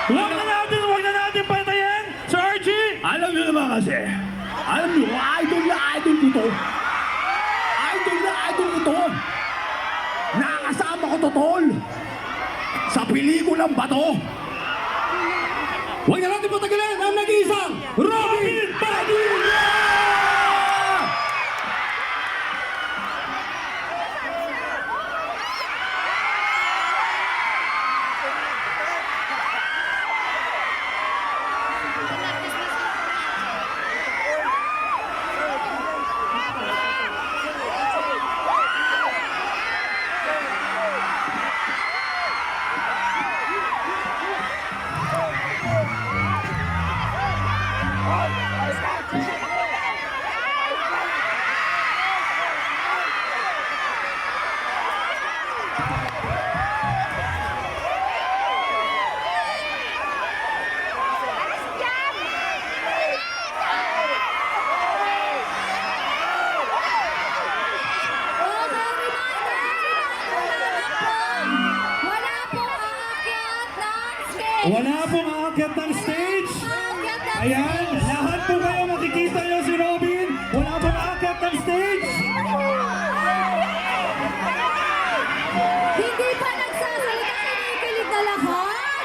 Huwag na natin patayin, Sir Archie! Alam nyo naman kasi, alam nyo, idol na idol ko to. Idol na idol ko to. Nakakasama ko to, tol. Sa pelikulang Bato. Huwag na natin patagalin ang nag-iisang Robin Padilla! Wala pong aakyat ng stage. Ayan, lahat po kayo makikita nyo si Robin. Wala pong aakyat ng stage. Hindi pa nagsasalita, kinikilig na lahat.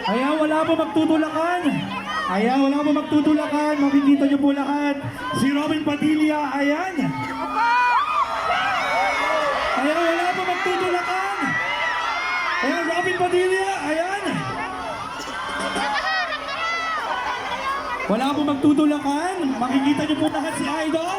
Ayan, wala po magtutulakan. Ayan, wala po magtutulakan. Makikita nyo po lahat. Si Robin Padilla, ayan. Ayan, wala po magtutulakan. Ayan, Robin Padilla, ayan. Wala po magtutulakan. Makikita nyo po lahat si Idol.